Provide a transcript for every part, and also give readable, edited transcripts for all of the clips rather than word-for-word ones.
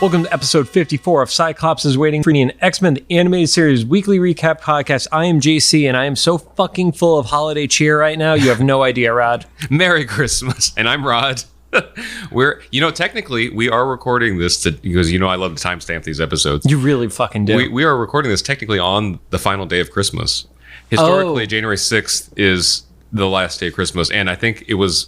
Welcome to episode 54 of Cyclops is Waiting for an X-Men the Animated Series Weekly Recap Podcast. I am JC, and I am so fucking full of holiday cheer right now, you have no idea, Rod. Merry Christmas. And I'm Rod. Technically, we are recording this because, I love to timestamp these episodes. You really fucking do. We are recording this technically on the final day of Christmas. Historically, January 6th is the last day of Christmas, and I think it was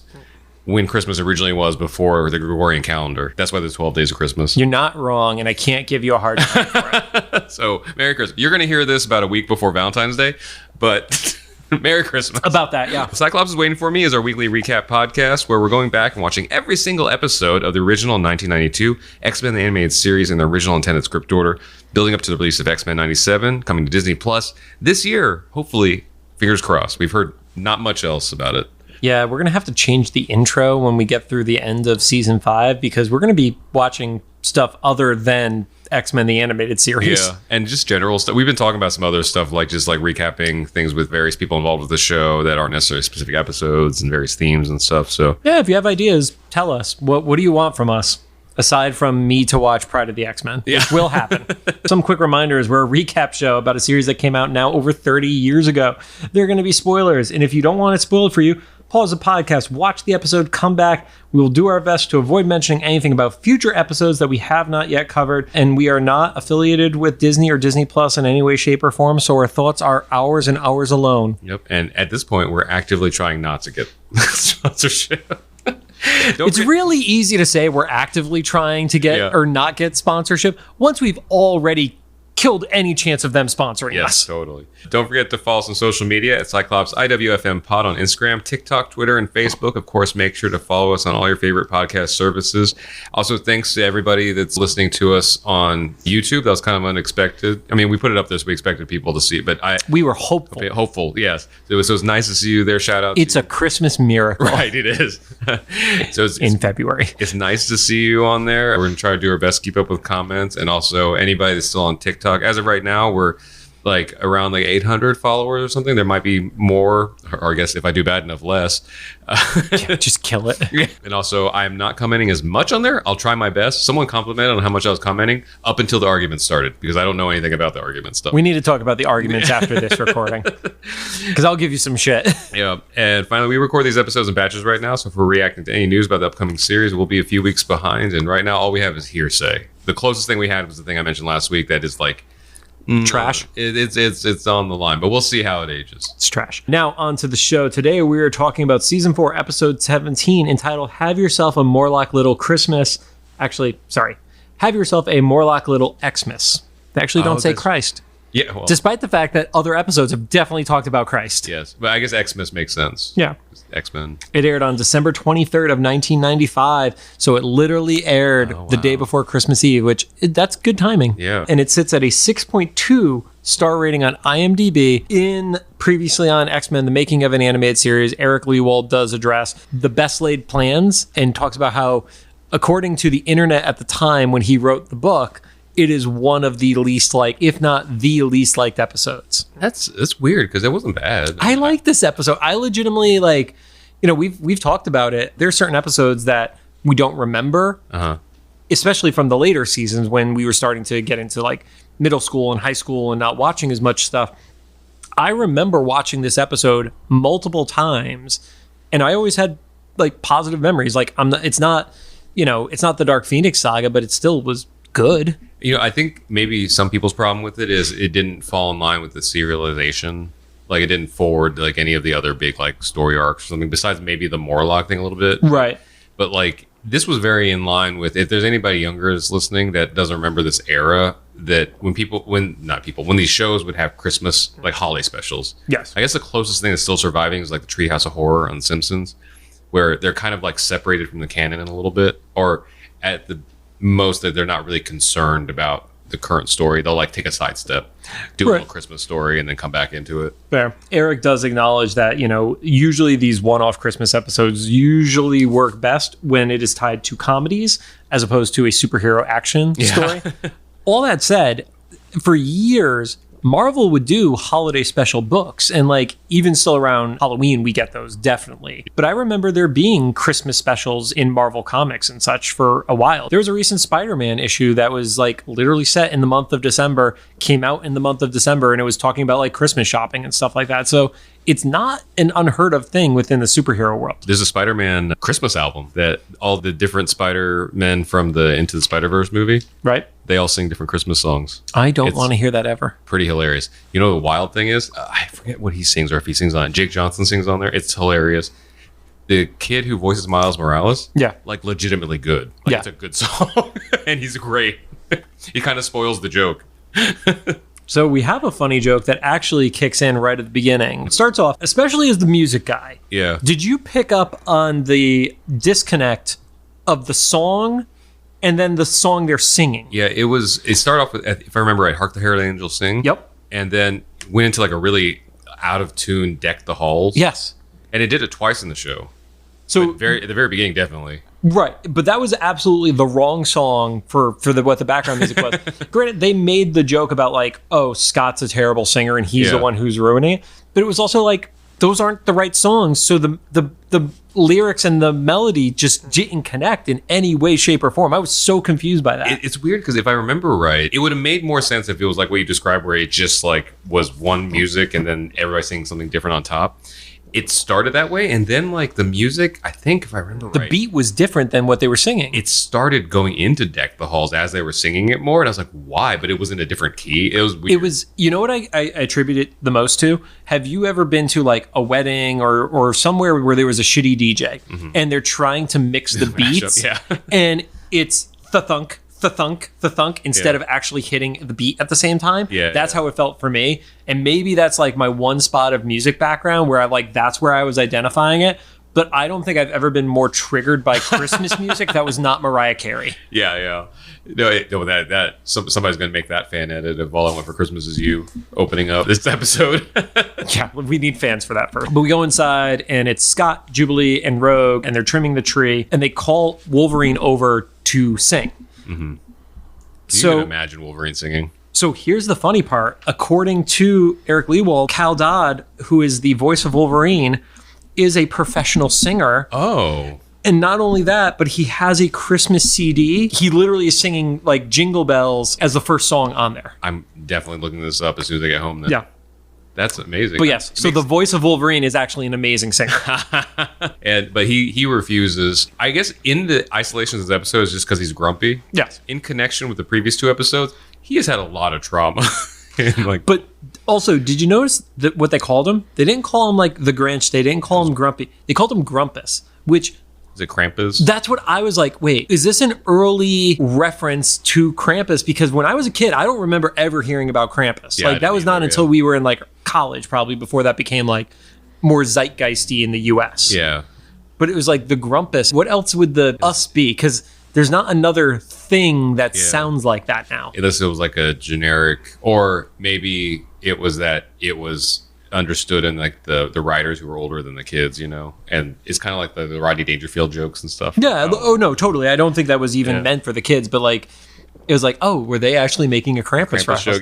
when Christmas originally was before the Gregorian calendar. That's why there's 12 days of Christmas. You're not wrong, and I can't give you a hard time for it. So, Merry Christmas. You're going to hear this about a week before Valentine's Day, but Merry Christmas. About that, yeah. Cyclops is Waiting for Me is our weekly recap podcast where we're going back and watching every single episode of the original 1992 X-Men the Animated Series in the original intended script order, building up to the release of X-Men 97, coming to Disney Plus this year. Hopefully, fingers crossed. We've heard not much else about it. Yeah, we're going to have to change the intro when we get through the end of season 5 because we're going to be watching stuff other than X-Men the Animated Series. Yeah, and just general stuff. We've been talking about some other stuff, like just like recapping things with various people involved with the show that aren't necessarily specific episodes and various themes and stuff. So yeah, if you have ideas, tell us. What do you want from us? Aside from me to watch Pride of the X-Men, which will happen. Some quick reminders, we're a recap show about a series that came out now over 30 years ago. There are going to be spoilers, and if you don't want it spoiled for you, pause the podcast, watch the episode, come back. We will do our best to avoid mentioning anything about future episodes that we have not yet covered, and we are not affiliated with Disney or Disney Plus in any way, shape, or form, so our thoughts are ours and ours alone. Yep, and at this point, we're actively trying not to get sponsorship. It's really easy to say we're actively trying to get or not get sponsorship once we've already killed any chance of them sponsoring us. Yes, totally. Don't forget to follow us on social media at Cyclops IWFM Pod on Instagram, TikTok, Twitter, and Facebook. Of course, make sure to follow us on all your favorite podcast services. Also, thanks to everybody that's listening to us on YouTube. That was kind of unexpected. I mean, we put it up there so we expected people to see it, but we were hopeful. Okay, hopeful, yes. So it was nice to see you there. Shout out. It's a Christmas miracle. Right, it is. So it's in February. It's nice to see you on there. We're going to try to do our best to keep up with comments, and also anybody that's still on TikTok. As of right now, we're like around like 800 followers or something. There might be more, or I guess if I do bad enough, less. Just kill it. Yeah. And also, I am not commenting as much on there. I'll try my best. Someone complimented on how much I was commenting up until the argument started, because I don't know anything about the argument stuff. We need to talk about the arguments after this recording, because I'll give you some shit. Yeah. And finally, we record these episodes in batches right now, so if we're reacting to any news about the upcoming series, we'll be a few weeks behind. And right now, all we have is hearsay. The closest thing we had was the thing I mentioned last week that is like trash. It's on the line, but we'll see how it ages. It's trash. Now on to the show. Today we are talking about season 4, episode 17, entitled "Have Yourself a Morlock Little Christmas." Actually, sorry, "Have Yourself a Morlock Little Xmas." They actually don't say Christ. Yeah, well, despite the fact that other episodes have definitely talked about Christ. Yes, but I guess Xmas makes sense. Yeah. X-Men. It aired on December 23rd of 1995, so it literally aired the day before Christmas Eve, which that's good timing. Yeah. And it sits at a 6.2 star rating on IMDb. In previously on X-Men, the making of an animated series, Eric Lewald does address the best laid plans and talks about how, according to the internet at the time when he wrote the book, it is one of the least liked, if not the least liked episodes. That's weird because it wasn't bad. I like this episode. I legitimately we've talked about it. There's certain episodes that we don't remember, especially from the later seasons when we were starting to get into like middle school and high school and not watching as much stuff. I remember watching this episode multiple times, and I always had like positive memories. Like it's not the Dark Phoenix saga, but it still was good. I think maybe some people's problem with it is it didn't fall in line with the serialization. Like it didn't forward like any of the other big like story arcs or something, besides maybe the Morlock thing a little bit. Right. But like this was very in line with, if there's anybody younger that's listening that doesn't remember this era, that when these shows would have Christmas like holiday specials. Yes. I guess the closest thing that's still surviving is like the Treehouse of Horror on The Simpsons, where they're kind of like separated from the canon in a little bit, or at the most that they're not really concerned about the current story. They'll like take a sidestep, do a little Christmas story, and then come back into it. Fair. Eric does acknowledge that, usually these one-off Christmas episodes usually work best when it is tied to comedies as opposed to a superhero action story. All that said, for years, Marvel would do holiday special books, and like even still around Halloween we get those, definitely. But I remember there being Christmas specials in Marvel Comics and such for a while. There was a recent Spider-Man issue that was like literally set in the month of December, came out in the month of December, and it was talking about like Christmas shopping and stuff like that. So it's not an unheard of thing within the superhero world. There's a Spider-Man Christmas album that all the different Spider-Men from the Into the Spider-Verse movie, right? They all sing different Christmas songs. I don't want to hear that ever. Pretty hilarious. You know, the wild thing is, I forget what he sings or if he sings on it. Jake Johnson sings on there. It's hilarious. The kid who voices Miles Morales, like legitimately good. Like it's a good song and he's great. He kind of spoils the joke. So we have a funny joke that actually kicks in right at the beginning. It starts off, especially as the music guy. Yeah. Did you pick up on the disconnect of the song and then the song they're singing? Yeah, it started off with, if I remember right, Hark the Herald Angels Sing. Yep. And then went into like a really out of tune Deck the Halls. Yes. And it did it twice in the show. So at the very beginning, definitely. Right, but that was absolutely the wrong song for what the background music was. Granted, they made the joke about like, oh, Scott's a terrible singer and he's the one who's ruining it. But it was also like, those aren't the right songs. So the lyrics and the melody just didn't connect in any way, shape, or form. I was so confused by that. It's weird because if I remember right, it would have made more sense if it was like what you described, where it just like was one music and then everybody singing something different on top. It started that way, and then like the music, I think if I remember right, the beat was different than what they were singing. It started going into Deck the Halls as they were singing it more, and I was like, why? But it was in a different key. It was weird. It was, you know what I attribute it the most to? Have you ever been to like a wedding or somewhere where there was a shitty DJ and they're trying to mix the beats and it's thunk, thunk instead of actually hitting the beat at the same time? That's how it felt for me. And maybe that's like my one spot of music background where I like, that's where I was identifying it. But I don't think I've ever been more triggered by Christmas music that was not Mariah Carey. No, that somebody's gonna make that fan edit of All I Want for Christmas Is You opening up this episode. Yeah, we need fans for that first. But we go inside and it's Scott, Jubilee, and Rogue, and they're trimming the tree, and they call Wolverine over to sing. Can you even imagine Wolverine singing? So here's the funny part. According to Eric Lewald, Cal Dodd, who is the voice of Wolverine, is a professional singer. Oh. And not only that, but he has a Christmas CD. He literally is singing like Jingle Bells as the first song on there. I'm definitely looking this up as soon as I get home then. Yeah. That's amazing. But yes, so the voice of Wolverine is actually an amazing singer. But he refuses. I guess in the isolation of this episode is just because he's grumpy. Yes. In connection with the previous two episodes, he has had a lot of trauma. But also, did you notice that what they called him? They didn't call him like the Grinch. They didn't call him Grumpy. They called him Grumpus, which... Is it Krampus? That's what I was like, wait, is this an early reference to Krampus? Because when I was a kid, I don't remember ever hearing about Krampus. Yeah, like that was not until we were in like college, probably before that became like more zeitgeisty in the US. Yeah. But it was like the Grumpus. What else would the us be? Because there's not another thing that sounds like that now. Unless it was like a generic, or maybe it was that it was understood in like the writers who were older than the kids, you know, and it's kind of like the Rodney Dangerfield jokes and stuff. Yeah. Oh no, totally. I don't think that was even meant for the kids, but like it was like, oh, were they actually making a Krampus reference?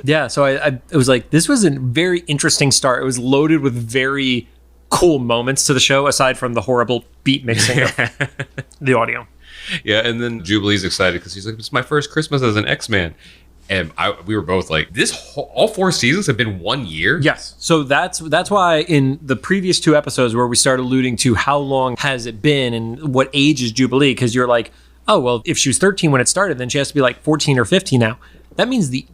Yeah. So it was like, this was a very interesting start. It was loaded with very cool moments to the show, aside from the horrible beat mixing of the audio. Yeah, and then Jubilee's excited because he's like, it's my first Christmas as an X-Man. And we were both like, all 4 seasons have been 1 year? Yes. So that's why in the previous 2 episodes where we started alluding to how long has it been and what age is Jubilee, because you're like, oh, well, if she was 13 when it started, then she has to be like 14 or 15 now. That means the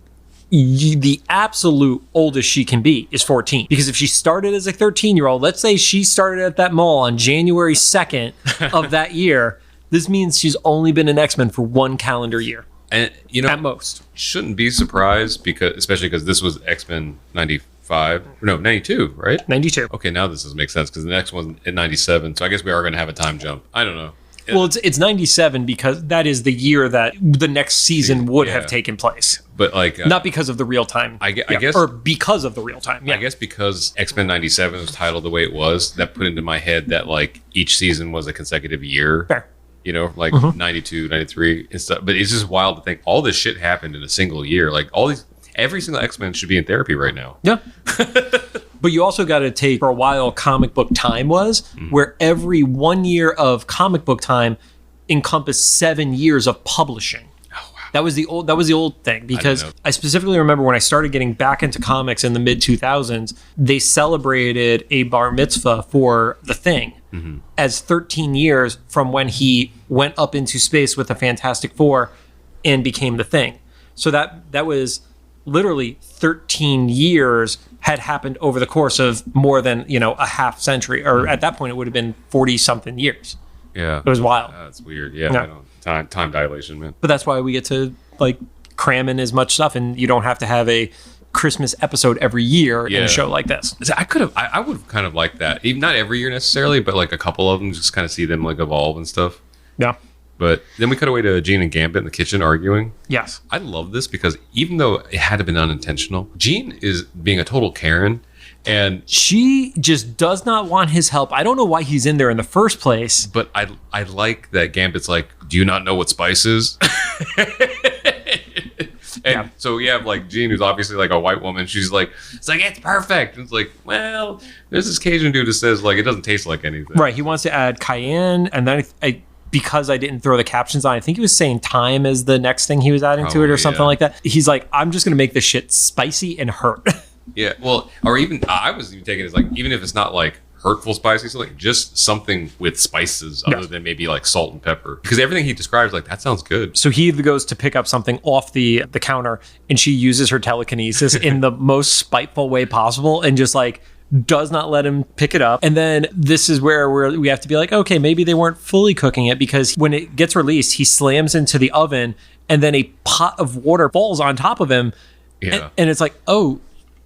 absolute oldest she can be is 14. Because if she started as a 13-year-old, let's say she started at that mall on January 2nd of that year, this means she's only been an X-Men for 1 calendar year. And you know, at most, shouldn't be surprised especially because this was X-Men 92, right? 92. Okay, now this doesn't make sense because the next one's in 97. So I guess we are going to have a time jump. I don't know. Well, it's 97 because that is the year that the next season would have taken place. But like, not because of the real time. I guess, or because of the real time. Yeah. I guess because X-Men 97 was titled the way it was, that put into my head that like each season was a consecutive year. Fair. You know, like 92, 93 and stuff. But it's just wild to think all this shit happened in a single year. Like all these, every single X-Men should be in therapy right now. Yeah. But you also got to take, for a while, comic book time was, where every 1 year of comic book time encompassed 7 years of publishing. Oh, wow. That was the old thing, because I specifically remember when I started getting back into comics in the mid 2000s, they celebrated a bar mitzvah for The Thing as 13 years from when he went up into space with the Fantastic Four and became The Thing. So that was literally 13 years had happened over the course of more than, a half century, or at that point it would have been 40 something years. Yeah. It was wild. That's weird. Yeah. Time dilation, man. But that's why we get to cram in as much stuff, and you don't have to have a Christmas episode every year in a show like this. I would have kind of liked that. Even not every year necessarily, but like a couple of them, just kind of see them evolve and stuff. Yeah. But then we cut away to Jean and Gambit in the kitchen arguing. Yes. I love this because even though it had to been unintentional, Jean is being a total Karen, and she just does not want his help. I don't know why he's in there in the first place. But I like that Gambit's like, do you not know what spice is? And so you have Jean, who's obviously a white woman. She's like, it's perfect. And it's like, well, there's this Cajun dude that says it doesn't taste like anything. Right. He wants to add cayenne, and then because I didn't throw the captions on, I think he was saying thyme as the next thing he was adding to it or something like that. He's like, I'm just going to make this shit spicy and hurt. Yeah, well, or even, I was even taking it as even if it's not hurtful spicy, so just something with spices other than maybe salt and pepper. Because everything he describes, that sounds good. So he goes to pick up something off the counter, and she uses her telekinesis in the most spiteful way possible and just does not let him pick it up. And then this is where we have to be okay, maybe they weren't fully cooking it, because when it gets released, he slams into the oven and then a pot of water falls on top of him. Yeah. And it's oh,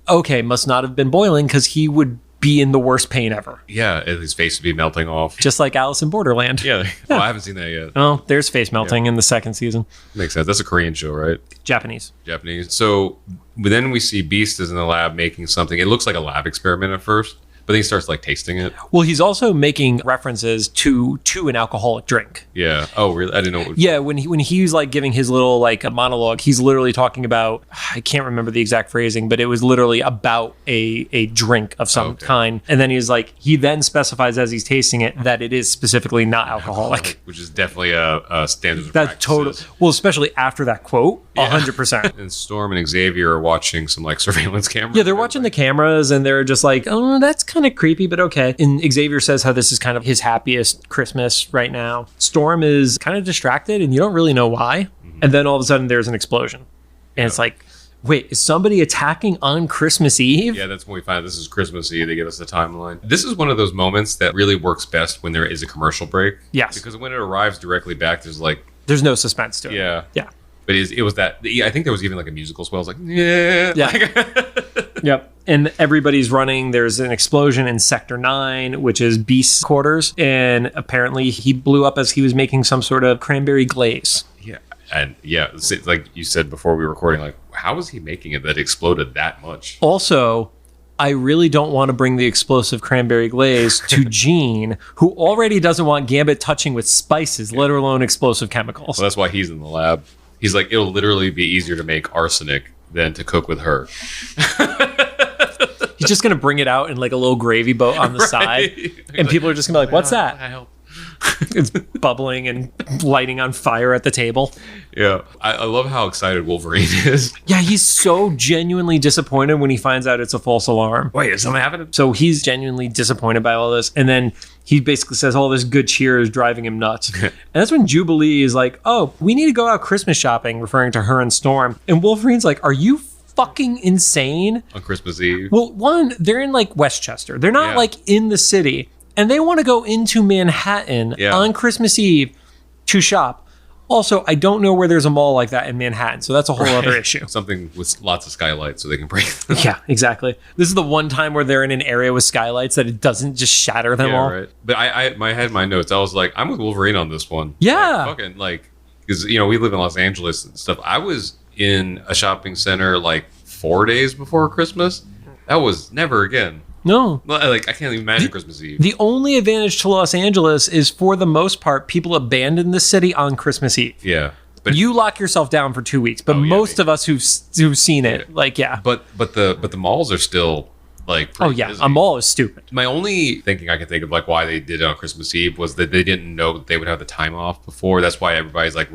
okay, must not have been boiling, because he would be in the worst pain ever. Yeah, his face would be melting off. Just like Alice in Borderland. Yeah. Well, I haven't seen that yet. Oh, there's face melting in the second season. Makes sense. That's a Korean show, right? Japanese. So then we see Beast is in the lab making something. It looks like a lab experiment at first, but then he starts tasting it. Well, he's also making references to an alcoholic drink. Yeah. Oh, really? I didn't know what was. Yeah, when he's giving his little a monologue, he's literally talking about, I can't remember the exact phrasing, but it was literally about a drink of some kind. And then he then specifies as he's tasting it that it is specifically not alcoholic. Which is definitely a standard of practice. Total. Well, especially after that quote, 100%. And Storm and Xavier are watching some surveillance cameras. Yeah, they're watching the cameras, and they're just oh, that's kind of creepy, but okay. And Xavier says how this is kind of his happiest Christmas right now. Storm is kind of distracted, and you don't really know why. And then all of a sudden there's an explosion. And it's wait, is somebody attacking on Christmas Eve? Yeah, that's when we find out this is Christmas Eve. They give us the timeline. This is one of those moments that really works best when there is a commercial break. Yes. Because when it arrives directly back, there's no suspense to it. Yeah. Yeah. But it was that, I think there was even a musical swell. I was yeah. Yeah. Yep. And everybody's running. There's an explosion in Sector 9, which is Beast's quarters. And apparently he blew up as he was making some sort of cranberry glaze. Yeah. And like you said before we were recording, how was he making it that exploded that much? Also, I really don't want to bring the explosive cranberry glaze to Jean, who already doesn't want Gambit touching with spices, let alone explosive chemicals. Well, that's why he's in the lab. He's it'll literally be easier to make arsenic than to cook with her. He's just going to bring it out in a little gravy boat on the side. And people are just going to be what's that? It's bubbling and lighting on fire at the table. Yeah. I love how excited Wolverine is. Yeah, he's so genuinely disappointed when he finds out it's a false alarm. Wait, is something happening? So he's genuinely disappointed by all this. And then he basically says all this good cheer is driving him nuts. And that's when Jubilee is oh, we need to go out Christmas shopping, referring to her and Storm. And Wolverine's are you fucking insane? On Christmas Eve? Well, one, they're in Westchester. They're not in the city. And they want to go into Manhattan on Christmas Eve to shop. Also, I don't know where there's a mall like that in Manhattan, so that's a whole other issue. Something with lots of skylights so they can break them. Yeah, exactly. This is the one time where they're in an area with skylights that it doesn't just shatter them all. Right. But I had my notes. I was I'm with Wolverine on this one. Yeah. Because, we live in Los Angeles and stuff. I was in a shopping center 4 days before Christmas. That was never again. No. I can't even imagine Christmas Eve. The only advantage to Los Angeles is, for the most part, people abandon the city on Christmas Eve. Yeah. But you lock yourself down for 2 weeks, but most of us who've seen it, like, But the malls are still like pretty busy. A mall is stupid. My only thinking I can think of like why they did it on Christmas Eve was that they didn't know that they would have the time off before. That's why everybody's like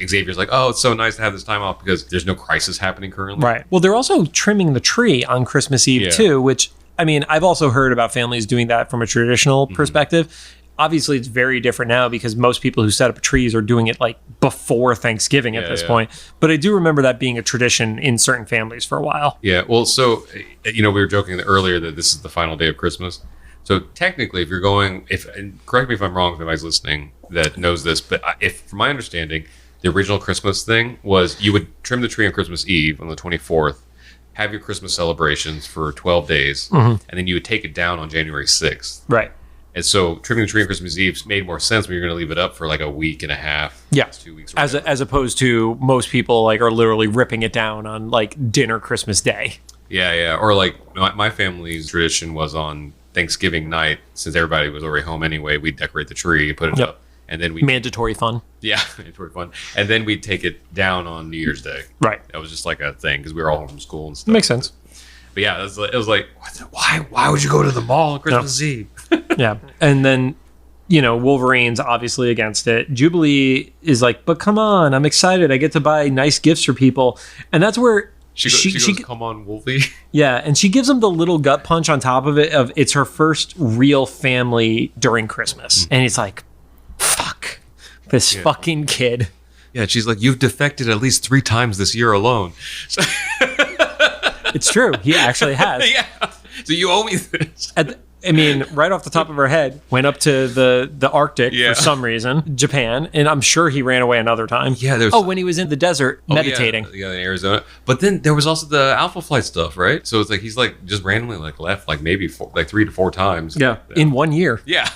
Xavier's like, oh, it's so nice to have this time off because there's no crisis happening currently. Right. Well, they're also trimming the tree on Christmas Eve too, which, I mean, I've also heard about families doing that from a traditional perspective. Obviously, it's very different now because most people who set up trees are doing it like before Thanksgiving at this point. But I do remember that being a tradition in certain families for a while. Yeah. Well, so, we were joking earlier that this is the final day of Christmas. So technically, if you're going, and correct me if I'm wrong, if anybody's listening that knows this, but if, from my understanding, the original Christmas thing was you would trim the tree on Christmas Eve on the 24th, have your Christmas celebrations for 12 days, and then you would take it down on January 6th. Right. And so trimming the tree on Christmas Eve made more sense when you're going to leave it up for like a week and a half. Yeah. 2 weeks. As opposed to most people like are literally ripping it down on like dinner Christmas Day. Yeah, yeah. Or like my family's tradition was on Thanksgiving night, since everybody was already home anyway, we'd decorate the tree, put it up, and then we mandatory fun. Yeah, mandatory fun. And then we'd take it down on New Year's Day. Right. That was just like a thing because we were all home from school and stuff. Makes sense. But yeah, it was like, why would you go to the mall on Christmas Eve? Yeah. And then, Wolverine's obviously against it. Jubilee is like, but come on, I'm excited. I get to buy nice gifts for people. And that's where she goes, come on, Wolfie. Yeah. And she gives him the little gut punch on top of it of it's her first real family during Christmas. And it's like, fuck this fucking kid. Yeah. She's like, you've defected at least 3 times this year alone. So it's true. He actually has. Yeah. So you owe me this. Right off the top of her head, went up to the Arctic for some reason, Japan, and I'm sure he ran away another time. Yeah, when he was in the desert meditating. Yeah, in Arizona. But then there was also the Alpha Flight stuff, right? So it's like he's like just randomly like left like maybe 3 to 4 times. Yeah, in 1 year. Yeah.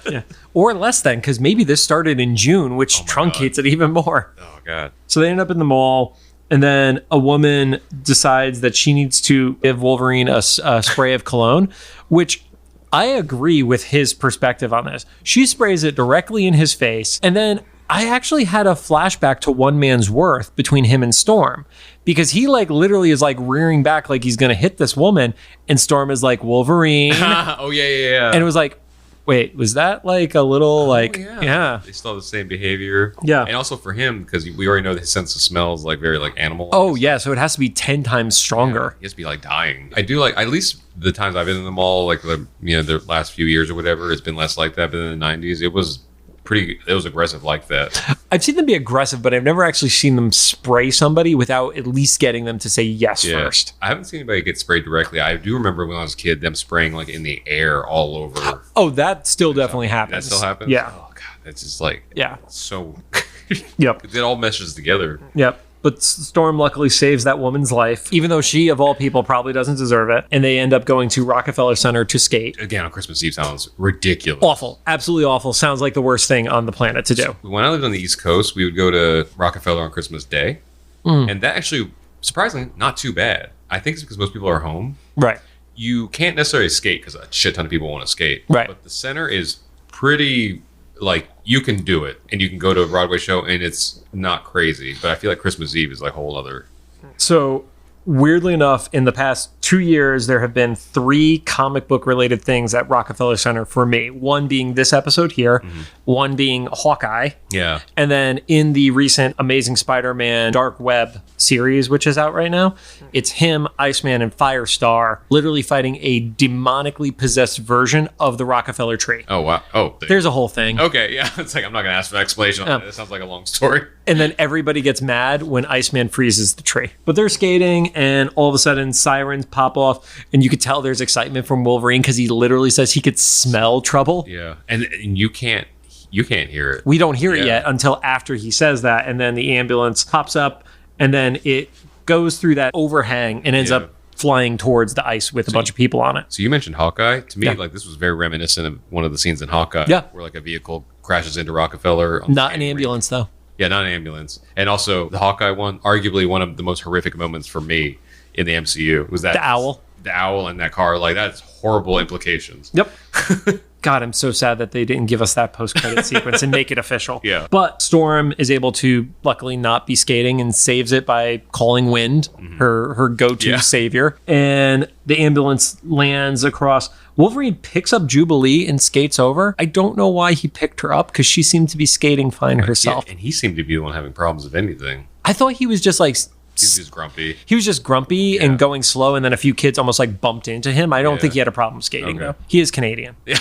Yeah, or less than, because maybe this started in June, which truncates it even more. Oh God. So they end up in the mall. And then a woman decides that she needs to give Wolverine a spray of cologne, which I agree with his perspective on this. She sprays it directly in his face. And then I actually had a flashback to One Man's Worth between him and Storm, because he like literally is like rearing back like he's going to hit this woman. And Storm is like, Wolverine. Oh, yeah. And it was like, wait, was that like a little yeah. They still have the same behavior. Yeah. And also for him, because we already know that his sense of smell is like very like animal. Oh, yeah. So it has to be 10 times stronger. Yeah, he has to be like dying. I do like, at least the times I've been in the mall, like the last few years or whatever, it's been less like that. But in the 90s, it was aggressive like that. I've seen them be aggressive, but I've never actually seen them spray somebody without at least getting them to say yes first. I haven't seen anybody get sprayed directly. I do remember when I was a kid, them spraying like in the air all over. Oh, that still definitely happens. That still happens? Yeah. Oh, God. It's just like, so. Yep. It all meshes together. Yep. But Storm luckily saves that woman's life, even though she, of all people, probably doesn't deserve it. And they end up going to Rockefeller Center to skate. Again, on Christmas Eve sounds ridiculous. Awful. Absolutely awful. Sounds like the worst thing on the planet to do. When I lived on the East Coast, we would go to Rockefeller on Christmas Day. And that actually, surprisingly, not too bad. I think it's because most people are home. Right. You can't necessarily skate because a shit ton of people want to skate. Right. But the center is pretty... like you can do it and you can go to a Broadway show and it's not crazy, but I feel like Christmas Eve is like a whole other. So weirdly enough, in the past 2 years, there have been 3 comic book related things at Rockefeller Center for me. One being this episode here, one being Hawkeye. Yeah. And then in the recent Amazing Spider-Man Dark Web series, which is out right now, it's him, Iceman, and Firestar literally fighting a demonically possessed version of the Rockefeller tree. Oh, wow. Oh, there's a whole thing. Okay, yeah. It's like, I'm not going to ask for an explanation on that. It sounds like a long story. And then everybody gets mad when Iceman freezes the tree. But they're skating, and all of a sudden sirens pop off, and you could tell there's excitement from Wolverine because he literally says he could smell trouble. Yeah. And you can't hear it. We don't hear it yet until after he says that, and then the ambulance pops up, and then it goes through that overhang and ends up flying towards the ice with a bunch of people on it. So you mentioned Hawkeye. To me, like this was very reminiscent of one of the scenes in Hawkeye. Yeah. Where like a vehicle crashes into Rockefeller. Not an ambulance, though. Yeah, not an ambulance. And also the Hawkeye one, arguably one of the most horrific moments for me in the MCU was that the owl. The owl in that car, like that's horrible implications. Yep. God, I'm so sad that they didn't give us that post-credit sequence and make it official. Yeah. But Storm is able to luckily not be skating and saves it by calling Wind, her go-to savior. And the ambulance lands across. Wolverine picks up Jubilee and skates over. I don't know why he picked her up, because she seemed to be skating fine herself. Yeah, and he seemed to be the one having problems with anything. I thought he was just like... He was just grumpy. He was just grumpy and going slow, and then a few kids almost like bumped into him. I don't think he had a problem skating, though. He is Canadian. Yeah.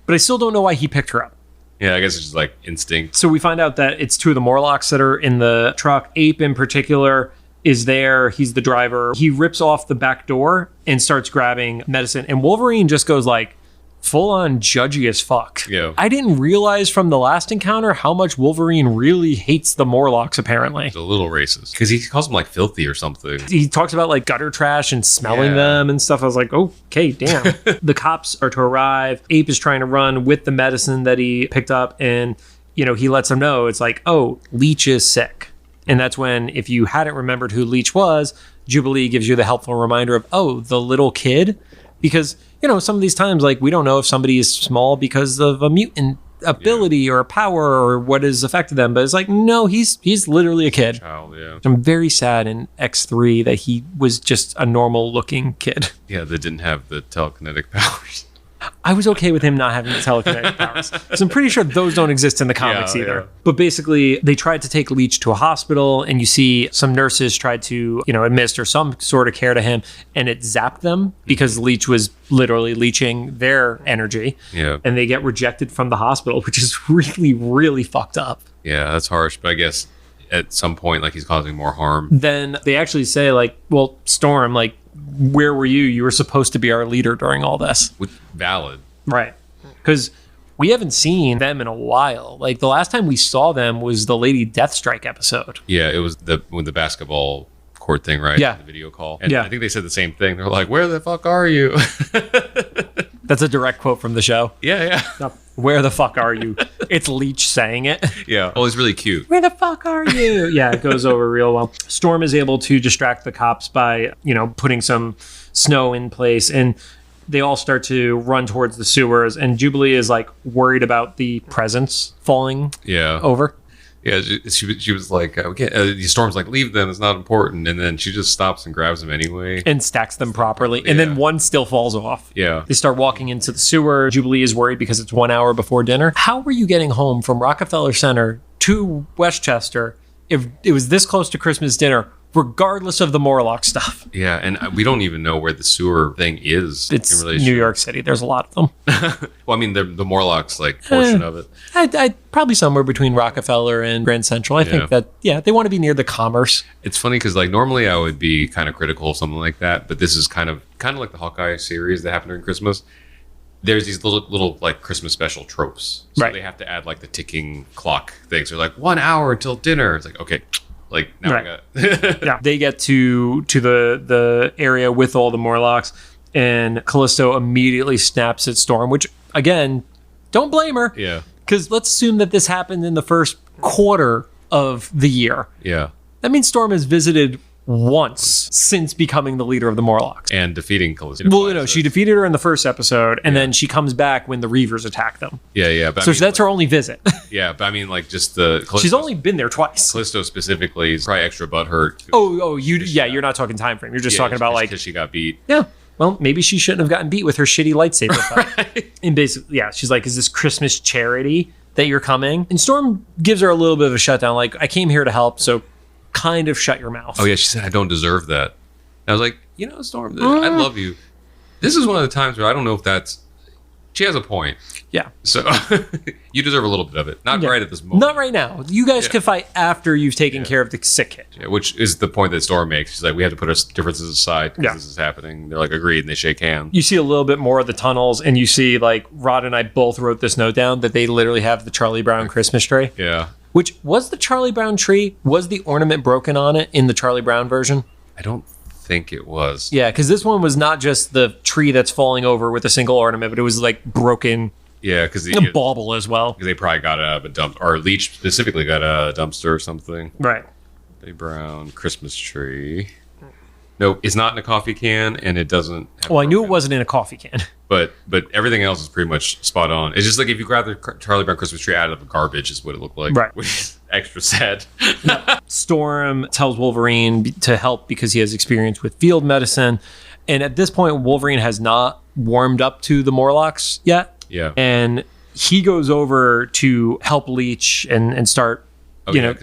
But I still don't know why he picked her up. Yeah, I guess it's just like instinct. So we find out that it's two of the Morlocks that are in the truck. Ape in particular is there. He's the driver. He rips off the back door and starts grabbing medicine. And Wolverine just goes like full on judgy as fuck. Yeah. I didn't realize from the last encounter how much Wolverine really hates the Morlocks, apparently. He's a little racist. Because he calls them like filthy or something. He talks about like gutter trash and smelling them and stuff. I was like, okay, damn. The cops are to arrive. Ape is trying to run with the medicine that he picked up. And, you know, he lets them know it's like, oh, Leech is sick. And that's when, if you hadn't remembered who Leech was, Jubilee gives you the helpful reminder of, oh, the little kid. Because, you know, some of these times, like, we don't know if somebody is small because of a mutant ability or a power or what has affected them. But it's like, no, he's literally a kid. Child, yeah. I'm very sad in X3 that he was just a normal looking kid. Yeah, that didn't have the telekinetic powers. I was okay with him not having the telekinetic powers, because I'm pretty sure those don't exist in the comics either. Yeah. But basically, they tried to take Leech to a hospital, and you see some nurses tried to, you know, administer some sort of care to him, and it zapped them because Leech was literally leeching their energy. Yeah. And they get rejected from the hospital, which is really, really fucked up. Yeah, that's harsh. But I guess at some point, like, he's causing more harm. Then they actually say, like, well, Storm, like, where were you? You were supposed to be our leader during all this. Valid. Right. Because we haven't seen them in a while. Like, the last time we saw them was the Lady Deathstrike episode. Yeah, it was with the basketball court thing, right? Yeah. The video call. And I think they said the same thing. They're like, where the fuck are you? That's a direct quote from the show. Yeah. No, where the fuck are you? It's Leech saying it. Yeah. Oh, he's really cute. Where the fuck are you? Yeah, it goes over real well. Storm is able to distract the cops by, you know, putting some snow in place, and they all start to run towards the sewers, and Jubilee is like worried about the presents falling over. Yeah, she was like, Storm's like, leave them, it's not important. And then she just stops and grabs them anyway. And stacks them properly. And then one still falls off. Yeah. They start walking into the sewer. Jubilee is worried because it's 1 hour before dinner. How were you getting home from Rockefeller Center to Westchester if it was this close to Christmas dinner, regardless of the Morlock stuff? Yeah, and we don't even know where the sewer thing is. It's in relation. New York City. There's a lot of them. Well, I mean, the Morlocks, like, portion of it. I probably somewhere between Rockefeller and Grand Central. I think that, they want to be near the commerce. It's funny because, like, normally I would be kind of critical of something like that, but this is kind of like the Hawkeye series that happened during Christmas. There's these little like Christmas special tropes. So they have to add like the ticking clock things. They're like 1 hour till dinner. It's like, okay, like now we got They get to the area with all the Morlocks, and Callisto immediately snaps at Storm, which again, don't blame her. Yeah. Because let's assume that this happened in the first quarter of the year. Yeah. That means Storm has visited once since becoming the leader of the Morlocks. And defeating Callisto. Well, no, she defeated her in the first episode, and then she comes back when the Reavers attack them. Yeah. But so that's her only visit. Yeah, but I mean, like, just the... She's only been there twice. Callisto specifically is probably extra butthurt. You're not talking time frame. You're just talking about, like... Because she got beat. Yeah. Well, maybe she shouldn't have gotten beat with her shitty lightsaber fight. Right. And basically, she's like, is this Christmas charity that you're coming? And Storm gives her a little bit of a shutdown, like, I came here to help, so kind of shut your mouth. Oh, yeah, she said, I don't deserve that. And I was like, you know, Storm, I love you. This is one of the times where I don't know if that's... She has a point. Yeah. So you deserve a little bit of it. Not right at this moment. Not right now. You guys can fight after you've taken care of the sick kid. Yeah, which is the point that Storm makes. She's like, we have to put our differences aside because this is happening. They're like, agreed, and they shake hands. You see a little bit more of the tunnels, and you see, like, Rod and I both wrote this note down that they literally have the Charlie Brown Christmas tree. Yeah. Which was the Charlie Brown tree? Was the ornament broken on it in the Charlie Brown version? I don't think it was. Yeah, because this one was not just the tree that's falling over with a single ornament, but it was like broken. Yeah, because a bauble as well. Because they probably got it out of a dump, or Leech specifically got a dumpster or something. Right. Charlie Brown Christmas tree. No, it's not in a coffee can, and it doesn't have Well, I knew it broken. wasn't in a coffee can. But everything else is pretty much spot on. It's just like if you grab the Charlie Brown Christmas tree out of the garbage is what it looked like. Right. Which is extra sad. Storm tells Wolverine to help because he has experience with field medicine. And at this point, Wolverine has not warmed up to the Morlocks yet. Yeah. And he goes over to help Leech and start,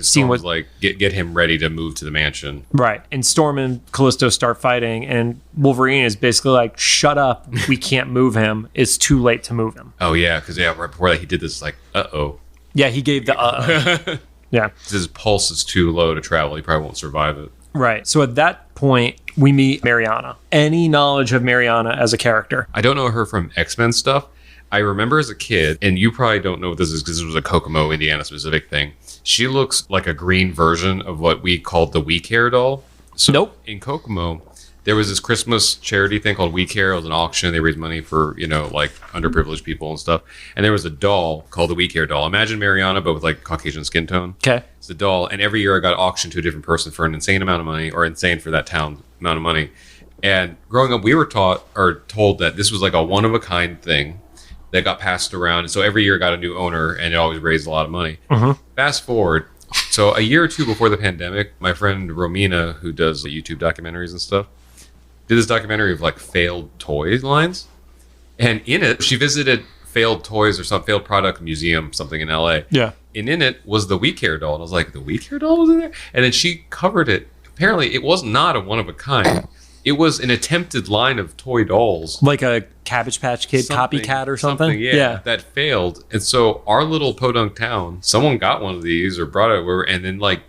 seeing what... like, get him ready to move to the mansion. Right. And Storm and Callisto start fighting. And Wolverine is basically like, shut up. We can't move him. It's too late to move him. Oh, yeah. Because, right before that, he did this, like, uh-oh. Yeah, he gave the Yeah. His pulse is too low to travel. He probably won't survive it. Right. So at that point, we meet Mariana. Any knowledge of Mariana as a character? I don't know her from X-Men stuff. I remember as a kid, and you probably don't know what this is because this was a Kokomo, Indiana specific thing. She looks like a green version of what we called the We Care doll. So Nope. In Kokomo, there was this Christmas charity thing called We Care. It was an auction. They raised money for, like underprivileged people and stuff. And there was a doll called the We Care doll. Imagine Mariana, but with like Caucasian skin tone. Okay. It's a doll. And every year I got auctioned to a different person for an insane amount of money, or insane for that town amount of money. And growing up, we were told that this was like a one-of-a-kind thing that got passed around. And so every year it got a new owner, and it always raised a lot of money. Mm-hmm. Fast forward. So a year or two before the pandemic, my friend Romina, who does YouTube documentaries and stuff, did this documentary of like failed toy lines. And in it, she visited failed toys or some failed product museum, something in LA. Yeah. And in it was the We Care doll. And I was like, the We Care doll was in there? And then she covered it. Apparently, it was not a one-of-a-kind. It was an attempted line of toy dolls. Like a Cabbage Patch Kid copycat or something? Yeah, that failed. And so our little podunk town, someone got one of these or brought it and then like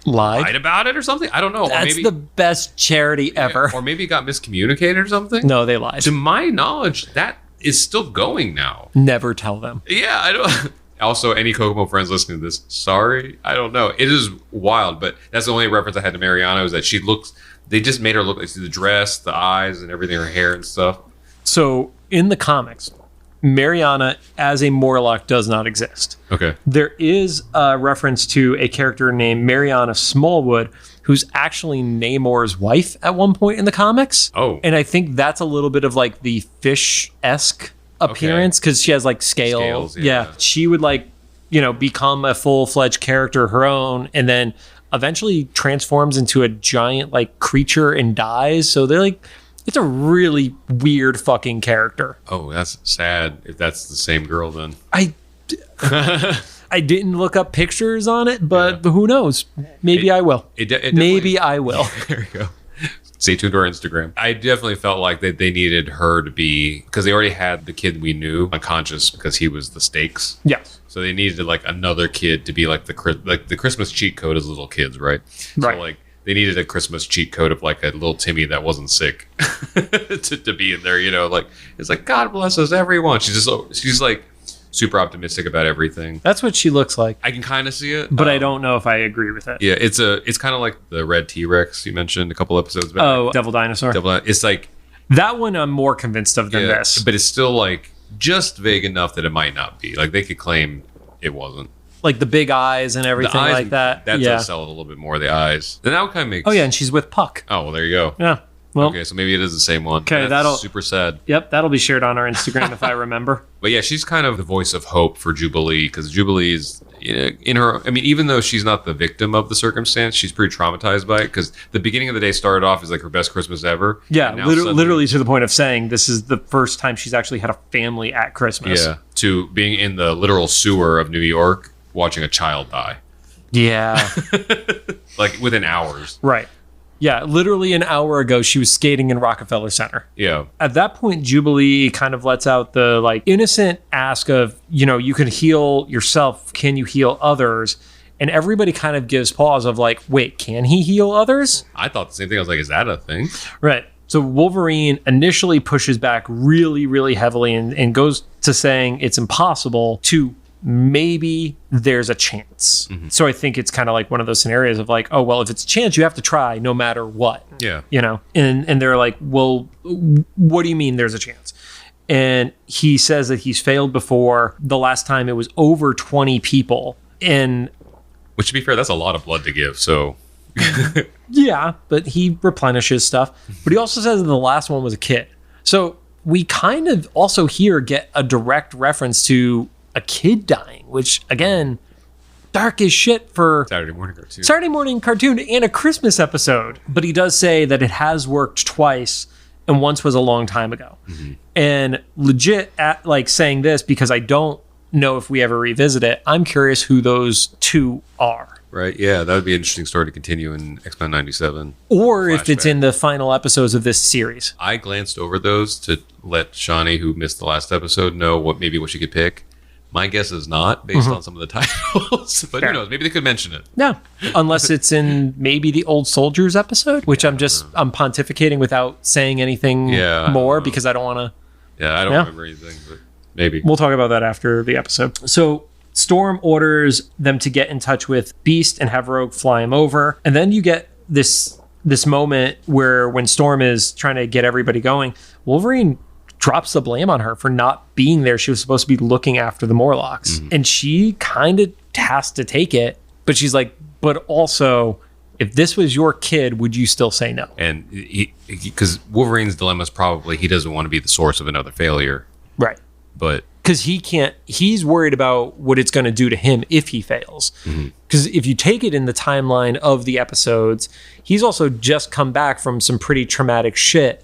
lied about it or something. I don't know. That's the best charity ever. Or maybe it got miscommunicated or something. No, they lied. To my knowledge, that is still going now. Never tell them. Yeah, I don't... Also, any Kokomo friends listening to this, sorry, I don't know. It is wild, but that's the only reference I had to Mariana is that she looks... They just made her look like the dress, the eyes, and everything, her hair and stuff. So, in the comics, Mariana as a Morlock does not exist. Okay. There is a reference to a character named Mariana Smallwood, who's actually Namor's wife at one point in the comics. Oh. And I think that's a little bit of like the fish-esque appearance because she has like scales. Yeah. She would like, become a full-fledged character her own and then eventually transforms into a giant like creature and dies. So they're like, it's a really weird fucking character. Oh, that's sad if that's the same girl then. I didn't look up pictures on it, but who knows? Maybe I will. Maybe I will. There you go. Stay tuned to our Instagram. I definitely felt like that they needed her to be, because they already had the kid we knew unconscious because he was the stakes. Yes. So they needed like another kid to be like the Christmas cheat code is little kids, right? Right. So like they needed a Christmas cheat code of like a little Timmy that wasn't sick to be in there. Like it's like God bless us everyone. She's like super optimistic about everything. That's what she looks like. I can kind of see it, but I don't know if I agree with it. Yeah, it's kind of like the red T-Rex you mentioned a couple episodes back. Oh, Devil Dinosaur. It's like that one I'm more convinced of than this. But it's still like just vague enough that it might not be. Like they could claim it wasn't. Like the big eyes and everything like that. That does sell it a little bit more, the eyes. Then that would kind of make Oh yeah, and she's with Puck. Oh, well, there you go. Yeah. Well, okay, so maybe it is the same one. Okay, that's super sad. Yep, that'll be shared on our Instagram if I remember. But yeah, she's kind of the voice of hope for Jubilee because Jubilee is in her. I mean, even though she's not the victim of the circumstance, she's pretty traumatized by it because the beginning of the day started off as like her best Christmas ever. Yeah, literally to the point of saying this is the first time she's actually had a family at Christmas. Yeah, to being in the literal sewer of New York watching a child die. Yeah, like within hours. Right. Yeah, literally an hour ago, she was skating in Rockefeller Center. Yeah. At that point, Jubilee kind of lets out the like innocent ask of, you can heal yourself. Can you heal others? And everybody kind of gives pause of like, wait, can he heal others? I thought the same thing. I was like, is that a thing? Right. So Wolverine initially pushes back really, really heavily and goes to saying it's impossible to maybe there's a chance. Mm-hmm. So I think it's kind of like one of those scenarios of like, oh, well, if it's a chance, you have to try no matter what. Yeah. And they're like, well, what do you mean there's a chance? And he says that he's failed before. The last time it was over 20 people. And which, to be fair, that's a lot of blood to give. So Yeah, but he replenishes stuff. But he also says that the last one was a kid. So we kind of also here get a direct reference to a kid dying, which, again, dark as shit for Saturday morning cartoon and a Christmas episode. But he does say that it has worked twice and once was a long time ago. Mm-hmm. And legit, saying this because I don't know if we ever revisit it, I'm curious who those two are. Right, yeah, that would be an interesting story to continue in X-Men 97. Or flashback. If it's in the final episodes of this series. I glanced over those to let Shawnee, who missed the last episode, know what she could pick. My guess is not, based on some of the titles. But Fair. Who knows? Maybe they could mention it. No, unless it's in maybe the Old Soldiers episode, which I'm pontificating without saying anything more because I don't want to. Yeah, I don't remember anything, but maybe. We'll talk about that after the episode. So Storm orders them to get in touch with Beast and have Rogue fly him over. And then you get this moment where when Storm is trying to get everybody going, Wolverine drops the blame on her for not being there. She was supposed to be looking after the Morlocks. Mm-hmm. And she kind of has to take it. But she's like, but also, if this was your kid, would you still say no? And because Wolverine's dilemma is probably he doesn't want to be the source of another failure. Right. But because he's worried about what it's going to do to him if he fails. Because if you take it in the timeline of the episodes, he's also just come back from some pretty traumatic shit,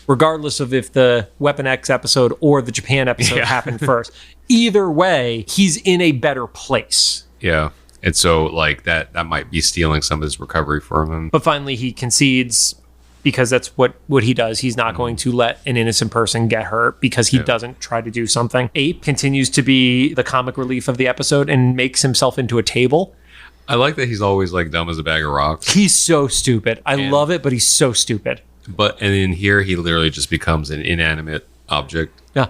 regardless of if the Weapon X episode or the Japan episode happened first. Either way, he's in a better place. Yeah. And so like that might be stealing some of his recovery from him. But finally he concedes because that's what he does. He's not going to let an innocent person get hurt because he doesn't try to do something. Ape continues to be the comic relief of the episode and makes himself into a table. I like that he's always like dumb as a bag of rocks. He's so stupid. I love it, but he's so stupid. And in here, he literally just becomes an inanimate object. Yeah.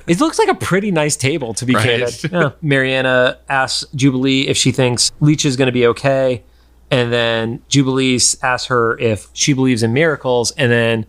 It looks like a pretty nice table, to be candid. Yeah. Mariana asks Jubilee if she thinks Leech is going to be okay. And then Jubilee asks her if she believes in miracles. And then,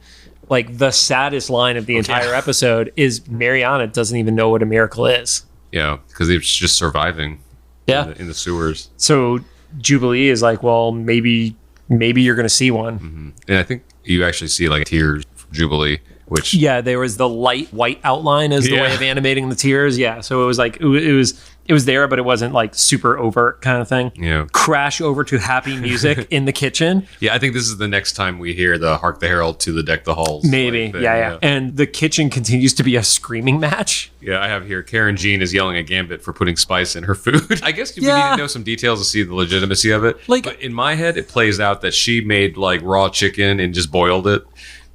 like, the saddest line of the entire episode is Mariana doesn't even know what a miracle is. Yeah, because they're just surviving in the sewers. So Jubilee is like, well, maybe you're going to see one. Mm-hmm. And I think you actually see, like, tears from Jubilee. Which there was the light white outline as the way of animating the tears. Yeah, so it was like it was there, but it wasn't like super overt kind of thing. Yeah. Crash over to happy music in the kitchen. Yeah, I think this is the next time we hear the Hark the Herald to the Deck the Halls. Maybe. Yeah. And the kitchen continues to be a screaming match. Yeah, I have here Karen Jean is yelling at Gambit for putting spice in her food. I guess we need to know some details to see the legitimacy of it. But in my head, it plays out that she made like raw chicken and just boiled it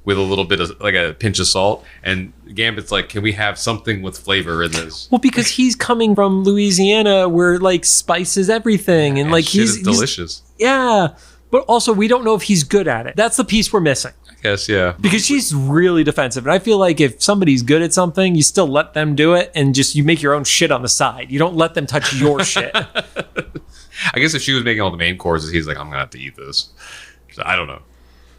with a little bit of like a pinch of salt, and Gambit's like, can we have something with flavor in this? Well, because he's coming from Louisiana where like spice is everything, and like he's delicious. But also we don't know if he's good at it. That's the piece we're missing. I guess, yeah. Because she's really defensive, and I feel like if somebody's good at something, you still let them do it, and just you make your own shit on the side. You don't let them touch your shit. I guess if she was making all the main courses, he's like, I'm gonna have to eat this. So, I don't know.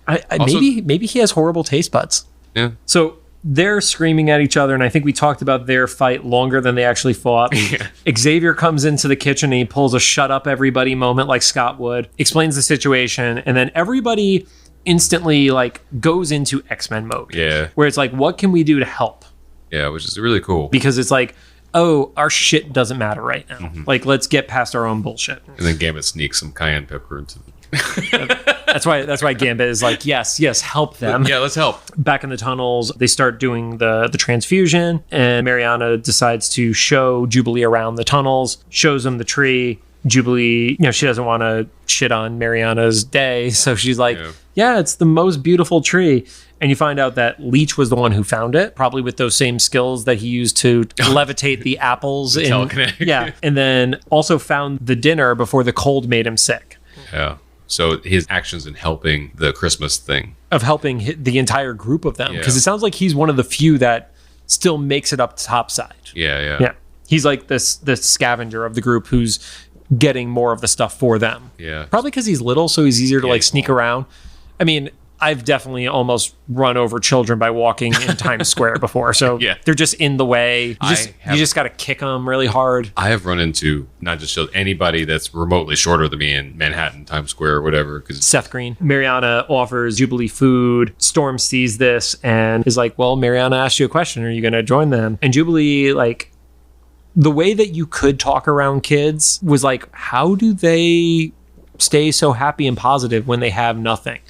Also, maybe he has horrible taste buds. Yeah. So they're screaming at each other, and I think we talked about their fight longer than they actually fought. Yeah. Xavier comes into the kitchen and he pulls a shut up everybody moment like Scott would, explains the situation, and then everybody instantly like goes into X-Men mode. Yeah. Where it's like, what can we do to help? Yeah, which is really cool. Because it's like, oh, our shit doesn't matter right now. Mm-hmm. Like, let's get past our own bullshit. And then Gambit sneaks some cayenne pepper into the That's why Gambit is like, yes, help them. Yeah, let's help. Back in the tunnels, they start doing the transfusion, and Mariana decides to show Jubilee around the tunnels, shows them the tree. Jubilee, she doesn't want to shit on Mariana's day, so she's like, yeah, it's the most beautiful tree. And you find out that Leech was the one who found it, probably with those same skills that he used to levitate the apples. Telekinetic. And then also found the dinner before the cold made him sick. Yeah. So his actions in helping the Christmas thing. Of helping the entire group of them. Because it sounds like he's one of the few that still makes it up topside. Yeah. He's like the scavenger of the group who's getting more of the stuff for them. Yeah. Probably because he's little, so he's easier to like sneak around. I mean, I've definitely almost run over children by walking in Times Square before. So they're just in the way. You just got to kick them really hard. I have run into not just anybody that's remotely shorter than me in Manhattan, Times Square, or whatever. Cause Seth Green. Mariana offers Jubilee food. Storm sees this and is like, well, Mariana asked you a question. Are you going to join them? And Jubilee, like, the way that you could talk around kids was like, how do they stay so happy and positive when they have nothing?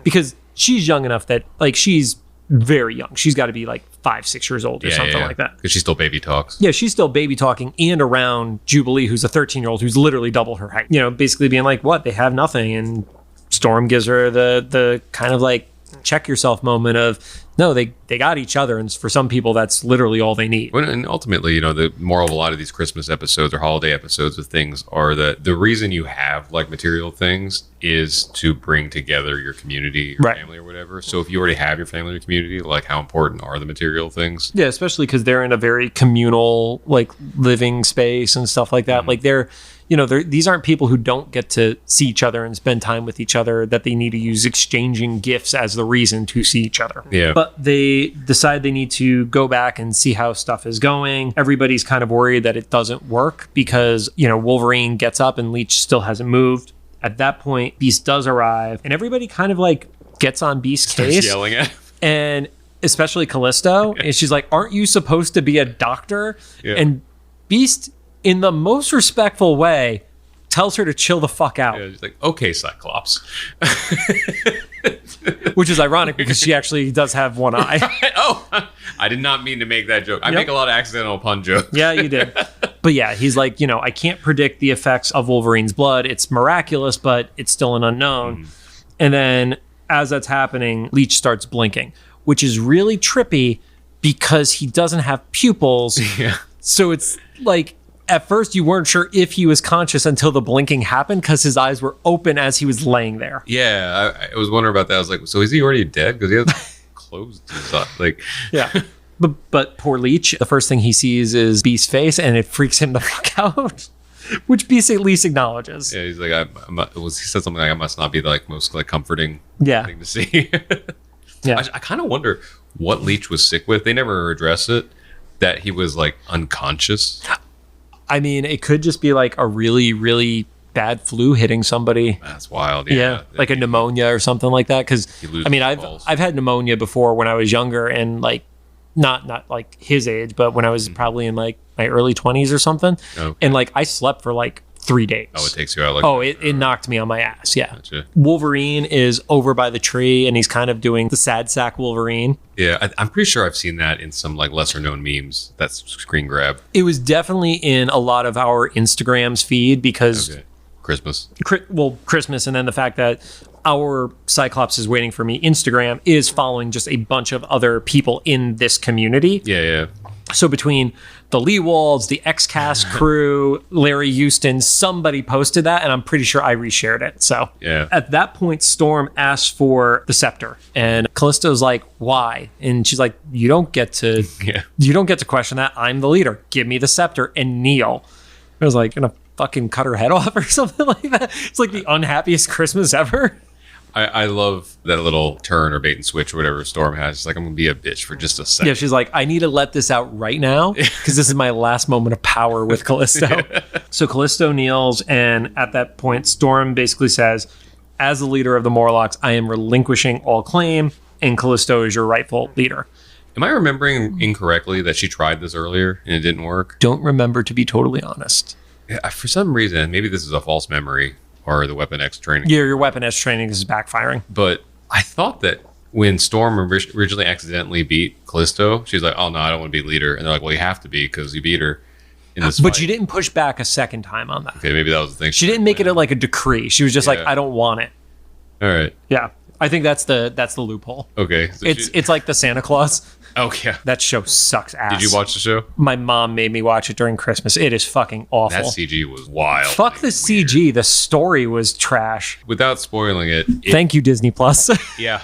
Because she's young enough that, like, she's very young. She's got to be like 5-6 years old or something like that. Because she still baby talks. Yeah, she's still baby talking and around Jubilee, who's a 13-year-old who's literally double her height. You know, basically being like, what? They have nothing. And Storm gives her the kind of like check yourself moment of, no, they got each other. And for some people, that's literally all they need. And ultimately, you know, the moral of a lot of these Christmas episodes or holiday episodes of things are that the reason you have like material things is to bring together your community, your family or whatever. So if you already have your family or community, like how important are the material things? Yeah, especially because they're in a very communal, like, living space and stuff like that. Like these aren't people who don't get to see each other and spend time with each other, that they need to use exchanging gifts as the reason to see each other. Yeah. But they decide they need to go back and see how stuff is going. Everybody's kind of worried that it doesn't work because, you know, Wolverine gets up and Leech still hasn't moved. At that point, Beast does arrive and everybody kind of like gets on Beast's case. Yelling at him. And especially Callisto. And she's like, aren't you supposed to be a doctor? Yeah. And Beast, in the most respectful way, tells her to chill the fuck out. Yeah, she's like, okay, Cyclops. Which is ironic because she actually does have one eye. I did not mean to make that joke. I make a lot of accidental pun jokes. Yeah, you did. But yeah, he's like, you know, I can't predict the effects of Wolverine's blood. It's miraculous, but it's still an unknown. And then as that's happening, Leech starts blinking, which is really trippy because he doesn't have pupils. Yeah. So it's like, at first you weren't sure if he was conscious until the blinking happened because his eyes were open as he was laying there. Yeah, I was wondering about that. I was like, so is he already dead? Because he has closed his eyes. Like, yeah. But poor Leech, the first thing he sees is Beast's face, and it freaks him the fuck out, which Beast at least acknowledges. Yeah, he's like, he said something like, I must not be the like most like comforting thing to see. Yeah, I kind of wonder what Leech was sick with. They never address it. That he was like unconscious. I mean, it could just be like a really, really bad flu hitting somebody. That's wild. Yeah, like a pneumonia or something like that. Because I mean, I've had pneumonia before when I was younger, and like not like his age, but when I was probably in like my early 20s or something. Okay. And like I slept for like 3 days. Oh, it takes you out. Like it knocked me on my ass. Yeah. Gotcha. Wolverine is over by the tree and he's kind of doing the sad sack Wolverine. Yeah, I'm pretty sure I've seen that in some like lesser known memes. That's screen grab. It was definitely in a lot of our Instagram's feed because Christmas. Christmas, and then the fact that our Cyclops is waiting for me Instagram is following just a bunch of other people in this community. Yeah. So between the Leewalds, the X-Cast crew, Larry Houston, somebody posted that, and I'm pretty sure I reshared it. So at that point, Storm asks for the scepter, and Callisto's like, "Why?" And she's like, "You don't get to, you don't get to question that. I'm the leader. Give me the scepter and kneel." I was like, "Gonna fucking cut her head off or something like that." It's like the unhappiest Christmas ever. I love that little turn or bait and switch or whatever Storm has. She's like, I'm going to be a bitch for just a second. Yeah, she's like, I need to let this out right now because this is my last moment of power with Callisto. So Callisto kneels, and at that point, Storm basically says, as the leader of the Morlocks, I am relinquishing all claim, and Callisto is your rightful leader. Am I remembering incorrectly that she tried this earlier and it didn't work? Don't remember, to be totally honest. Yeah, for some reason, maybe this is a false memory. Or the Weapon X training. Yeah, your Weapon X training is backfiring. But I thought that when Storm originally accidentally beat Callisto, she's like, oh, no, I don't want to be leader. And they're like, well, you have to be because you beat her in this But fight. she didn't push back a second time on that. Okay, maybe that was the thing. She didn't make it like a decree. She was just like, I don't want it. All right. Yeah. I think that's the loophole. Okay. So it's like the Santa Claus. Oh, yeah. That show sucks ass. Did you watch the show? My mom made me watch it during Christmas. It is fucking awful. That CG was wild. Fuck the CG. Weird. The story was trash. Without spoiling it. Thank you, Disney Plus. Yeah.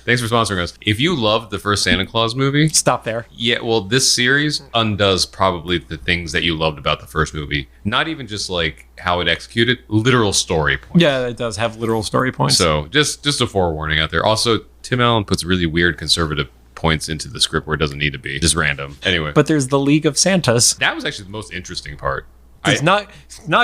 Thanks for sponsoring us. If you loved the first Santa Claus movie, Stop there. yeah, well, this series undoes probably the things that you loved about the first movie. Not even just like how it executed, literal story points. Yeah, it does have literal story points. So just a forewarning out there. Also, Tim Allen puts really weird conservative points into the script where it doesn't need to be. Just random. Anyway. But there's the League of Santas. That was actually the most interesting part. It's not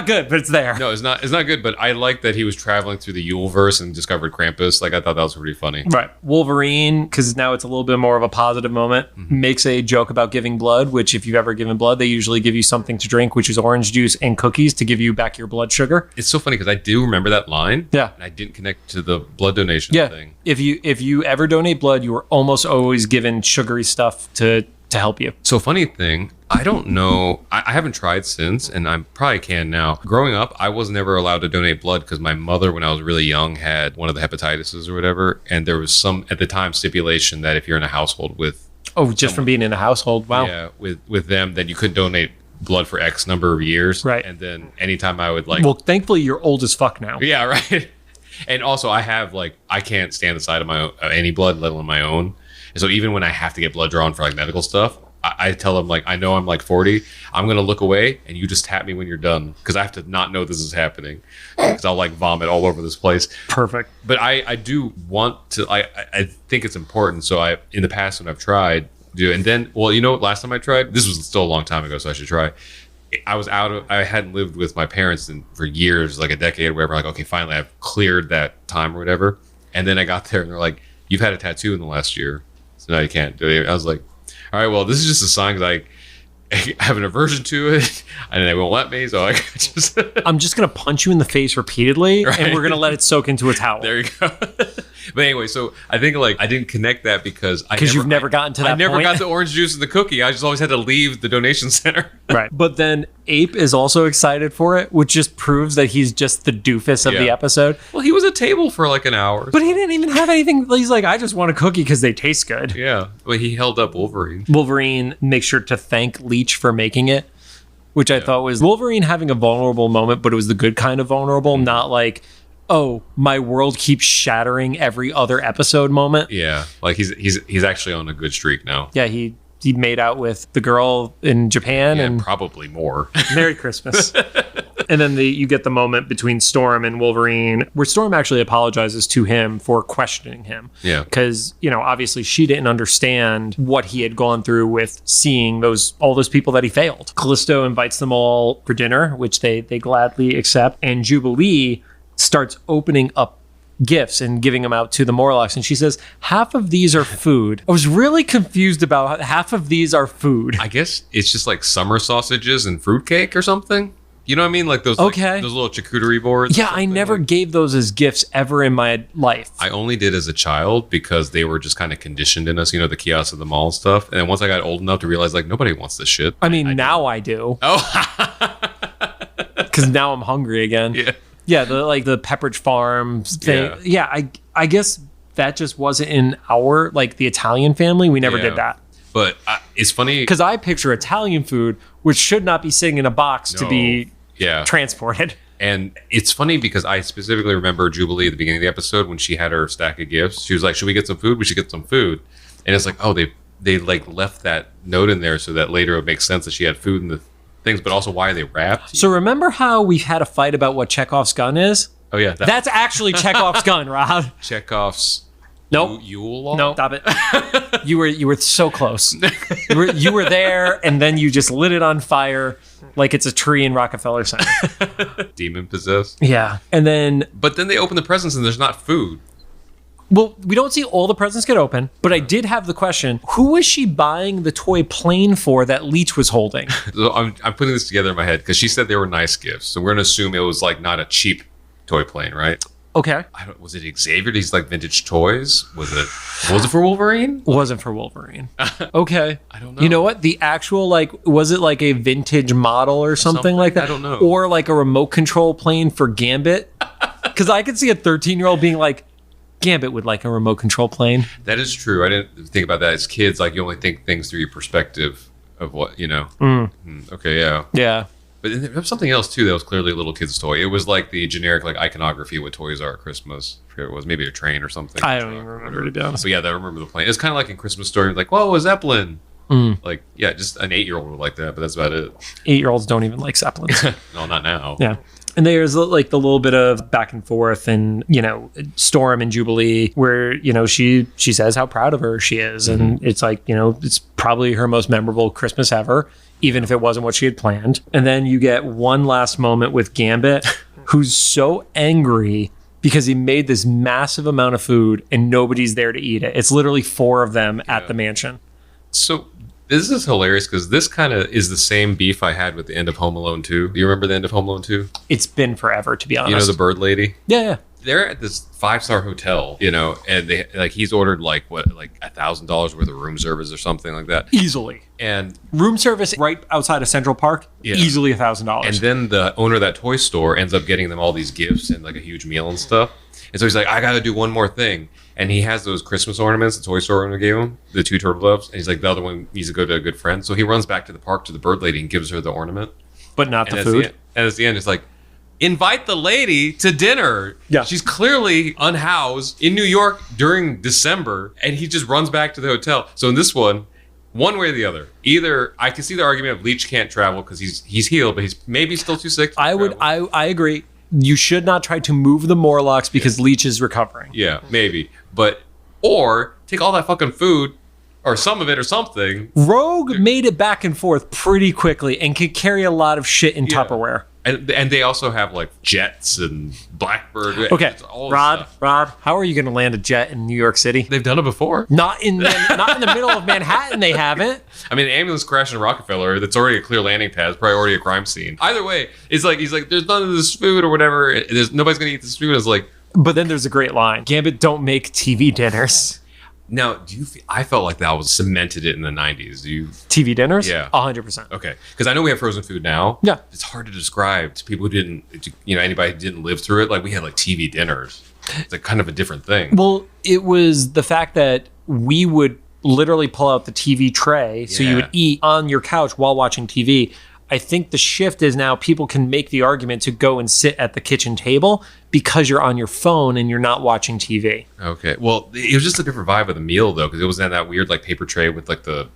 good, but it's there. No, it's not good, but I like that he was traveling through the Yuleverse and discovered Krampus. Like, I thought that was pretty funny. Right. Wolverine, because now it's a little bit more of a positive moment, makes a joke about giving blood, which if you've ever given blood, they usually give you something to drink, which is orange juice and cookies to give you back your blood sugar. It's so funny because I do remember that line. Yeah. And I didn't connect to the blood donation thing. If you ever donate blood, you are almost always given sugary stuff to help you. So funny thing, I don't know. I haven't tried since, and I probably can now. Growing up, I was never allowed to donate blood because my mother, when I was really young, had one of the hepatitis or whatever. And there was some, at the time, stipulation that if you're in a household with... Oh, just from being in a household. Wow. Yeah, with them, then you couldn't donate blood for X number of years. Right. And then anytime I would like... Well, thankfully, you're old as fuck now. Yeah, right. And also, I have like, I can't stand the sight of my own, any blood, let alone my own. And so even when I have to get blood drawn for like medical stuff, I tell them like, I know I'm like 40. I'm going to look away and you just tap me when you're done. Because I have to not know this is happening. Because I'll like vomit all over this place. Perfect. But I do want to, I think it's important. So in the past when I've tried, do and then, well, you know what, last time I tried, this was still a long time ago, so I should try. I hadn't lived with my parents for years, like a decade or whatever. Like, okay, finally I've cleared that time or whatever. And then I got there and they're like, you've had a tattoo in the last year. So now you can't do it. I was like, all right, well, this is just a sign because I have an aversion to it and they won't let me. So I just... I'm just going to punch you in the face repeatedly and we're going to let it soak into a towel. There you go. But anyway, so I think like I didn't connect that because you've never gotten to that point. I never got the orange juice and the cookie. I just always had to leave the donation center. Right. But then Ape is also excited for it, which just proves that he's just the doofus of the episode. Well, he was at table for like an hour. But he didn't even have anything. He's like, I just want a cookie because they taste good. Yeah. Well, he held up Wolverine. Wolverine makes sure to thank Leech for making it, which I thought was Wolverine having a vulnerable moment, but it was the good kind of vulnerable, not like, oh, my world keeps shattering every other episode moment. Yeah. Like he's actually on a good streak now. Yeah, he made out with the girl in Japan and probably more. Merry Christmas. And then you get the moment between Storm and Wolverine where Storm actually apologizes to him for questioning him. Yeah. Because, obviously she didn't understand what he had gone through with seeing all those people that he failed. Callisto invites them all for dinner, which they gladly accept. And Jubilee starts opening up gifts and giving them out to the Morlocks, and she says half of these are food. I was really confused about how half of these are food. I guess it's just like summer sausages and fruitcake or something. You know what I mean? Like those those little charcuterie boards. Yeah, I never gave those as gifts ever in my life. I only did as a child because they were just kind of conditioned in us, the kiosks of the mall and stuff. And then once I got old enough to realize like nobody wants this shit. I mean, now I do. Oh. Because now I'm hungry again. Yeah. Yeah, the Pepperidge Farm thing. Yeah, I guess that just wasn't in our, the Italian family. We never did that. But it's funny. Because I picture Italian food, which should not be sitting in a box to be transported. And it's funny because I specifically remember Jubilee at the beginning of the episode when she had her stack of gifts. She was like, should we get some food? We should get some food. And it's like, oh, they left that note in there so that later it would make sense that she had food in the things, but also why are they wrapped? So remember how we had a fight about what Chekhov's gun is? Oh yeah, that's actually Chekhov's gun, Rob. Chekhov's Yule log? No, stop it. You were so close. You were there, and then you just lit it on fire like it's a tree in Rockefeller Center. Demon possessed. Yeah, but then they open the presents and there's not food. Well, we don't see all the presents get open, but I did have the question, who was she buying the toy plane for that Leech was holding? So I'm putting this together in my head because she said they were nice gifts. So we're going to assume it was not a cheap toy plane, right? Okay. Was it Xavier? These vintage toys? Was it for Wolverine? Wasn't for Wolverine. Okay. I don't know. You know what? The actual, was it a vintage model or something like that? I don't know. Or a remote control plane for Gambit? Because I could see a 13-year-old being like, Gambit would like a remote control plane. That is true. I didn't think about that. As kids, you only think things through your perspective of what, Okay, yeah. Yeah. But there was something else too that was clearly a little kid's toy. It was like the generic like iconography of what toys are at Christmas. I forget what it was, maybe a train or something. I don't even remember, to be honest. But yeah, I remember the plane. It's kind of like in Christmas Story, like, whoa, a Zeppelin. Like, yeah, just an 8-year-old would like that, but that's about it. 8-year-olds don't even like Zeppelins. No, not now. Yeah. And there's like the little bit of back and forth and, Storm and Jubilee where, she says how proud of her she is. And it's like, it's probably her most memorable Christmas ever, even if it wasn't what she had planned. And then you get one last moment with Gambit, who's so angry because he made this massive amount of food and nobody's there to eat it. It's literally 4 of them at the mansion. So this is hilarious because this kind of is the same beef I had with the end of Home Alone 2. Do you remember the end of Home Alone 2? It's been forever, to be honest. You know the bird lady? Yeah. They're at this 5-star hotel, and they he's ordered like $1,000 worth of room service or something like that. Easily. And room service right outside of Central Park, easily $1,000. And then the owner of that toy store ends up getting them all these gifts and like a huge meal and stuff. And so he's like, I got to do one more thing. And he has those Christmas ornaments the toy store owner gave him, the 2 turtle doves. And he's like, the other one needs to go to a good friend. So he runs back to the park to the bird lady and gives her the ornament. But not the food. And at the end, it's like, invite the lady to dinner. Yeah. She's clearly unhoused in New York during December. And he just runs back to the hotel. So in this one way or the other, either I can see the argument of Leech can't travel because he's healed, but he's maybe still too sick. I agree. You should not try to move the Morlocks because Leech is recovering. Yeah, maybe. Or take all that fucking food or some of it or something. Rogue made it back and forth pretty quickly and could carry a lot of shit in Tupperware. And they also have like jets and Blackbird. Okay, Rod, how are you going to land a jet in New York City? They've done it before. Not in the middle of Manhattan. They haven't. I mean, an ambulance crash in Rockefeller. That's already a clear landing pad. It's probably already a crime scene. Either way, it's like he's like, there's none of this food or whatever. Nobody's going to eat this food. It's like, but then there's a great line. Gambit don't make TV dinners. Now, I felt like that was cemented it in the 90s. TV dinners? Yeah. 100%. Okay. Because I know we have frozen food now. Yeah. It's hard to describe to people who didn't, anybody who didn't live through it. Like, we had like TV dinners. It's like kind of a different thing. Well, it was the fact that we would literally pull out the TV tray. So you would eat on your couch while watching TV. I think the shift is now people can make the argument to go and sit at the kitchen table because you're on your phone and you're not watching TV. Okay. Well, it was just a different vibe of the meal, though, because it was in that weird like paper tray with like the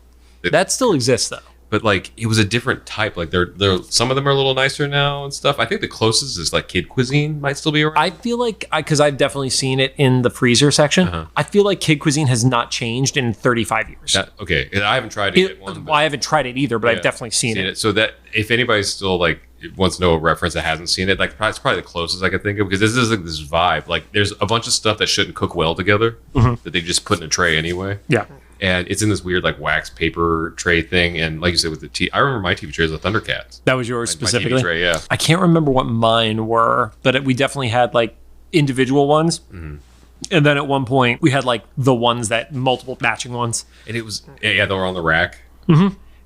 that still exists, though. But like it was a different type. Like they're some of them are a little nicer now and stuff. I think the closest is like kid cuisine might still be around. I feel like because I've definitely seen it in the freezer section. I feel like kid cuisine has not changed in 35 years. Okay, I haven't tried it yet. I haven't tried it either, but I've definitely seen it. So that if anybody's still like wants to know a reference that hasn't seen it, like it's probably the closest I could think of because this is like this vibe. Like there's a bunch of stuff that shouldn't cook well together that they just put in a tray anyway. Yeah. And it's in this weird like wax paper tray thing, and like you said with the I remember my TV trays with Thundercats. That was yours specifically. My TV tray, yeah. I can't remember what mine were, but we definitely had like individual ones, and then at one point we had like the ones that multiple matching ones, and it was they were on the rack.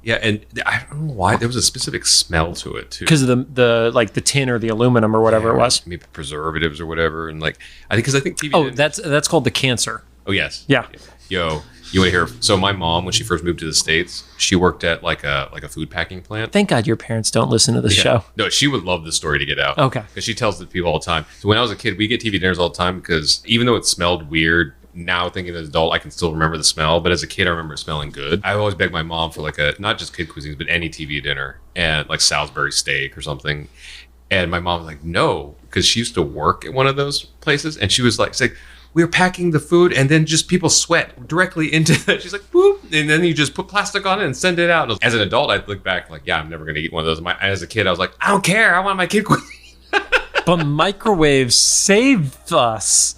Yeah, and I don't know why there was a specific smell to it too, because of the like the tin or the aluminum or whatever it was, maybe preservatives or whatever, and like I think TV. Oh, that's called the cancer. Oh yes. Yeah. Yo. You want to hear? So my mom, when she first moved to the States, she worked at like a food packing plant. Thank God your parents don't listen to this show. No, she would love this story to get out. Okay. Because she tells it to people all the time. So when I was a kid, we get TV dinners all the time because even though it smelled weird, now thinking as an adult, I can still remember the smell. But as a kid, I remember it smelling good. I always begged my mom for like not just kid cuisines, but any TV dinner and like Salisbury steak or something. And my mom was like, no, because she used to work at one of those places. And she was like, we were packing the food and then just people sweat directly into it. She's like, whoop. And then you just put plastic on it and send it out. As an adult, I'd look back like, yeah, I'm never going to eat one of those. As a kid, I was like, I don't care. I want my kid cuisine. But microwaves saved us.